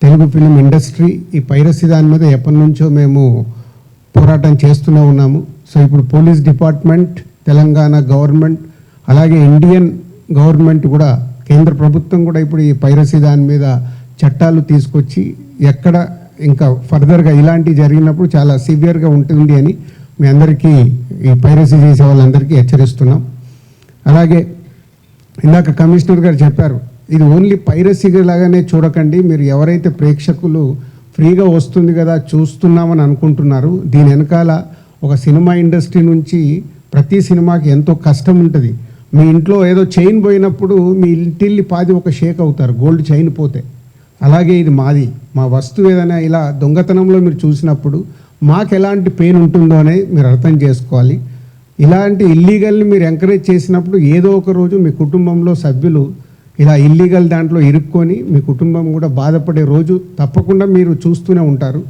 Telugu film industry ఈ piracy దాని మీద ఎప్పటి నుంచో మేము పోరాటం చేస్తూనే ఉన్నాము. సో ఇప్పుడు పోలీస్ డిపార్ట్మెంట్, తెలంగాణ గవర్నమెంట్, అలాగే ఇండియన్ గవర్నమెంట్ కూడా, కేంద్ర ప్రభుత్వం కూడా ఇప్పుడు ఈ పైరసీ దాని మీద చట్టాలు తీసుకొచ్చి ఎక్కడ ఇంకా ఫర్దర్గా ఇలాంటివి జరిగినప్పుడు చాలా సివియర్గా ఉంటుంది అని మీ అందరికీ, ఈ పైరసీ చేసే వాళ్ళందరికీ హెచ్చరిస్తున్నాం. అలాగే ఇందాక కమిషనర్ గారు చెప్పారు, ఇది ఓన్లీ పైరసీ లాగానే చూడకండి. మీరు ఎవరైతే ప్రేక్షకులు ఫ్రీగా వస్తుంది కదా చూస్తున్నామని అనుకుంటున్నారు, దీని వెనకాల ఒక సినిమా ఇండస్ట్రీ నుంచి ప్రతి సినిమాకి ఎంతో కష్టం ఉంటుంది. మీ ఇంట్లో ఏదో చైన్ పోయినప్పుడు మీ ఇంటిల్లి పాది ఒక షేక్ అవుతారు, గోల్డ్ చైన్ పోతే. అలాగే ఇది మాది, మా వస్తువు ఏదైనా ఇలా దొంగతనంలో మీరు చూసినప్పుడు మాకు ఎలాంటి పెయిన్ ఉంటుందో అని మీరు అర్థం చేసుకోవాలి. ఇలాంటి ఇల్లీగల్ని మీరు ఎంకరేజ్ చేసినప్పుడు ఏదో ఒక రోజు మీ కుటుంబంలో సభ్యులు ఇలా ఇల్లీగల్ దాంట్లో ఇరుక్కొని మీ కుటుంబం కూడా బాధపడే రోజు తప్పకుండా మీరు చూస్తూనే ఉంటారు.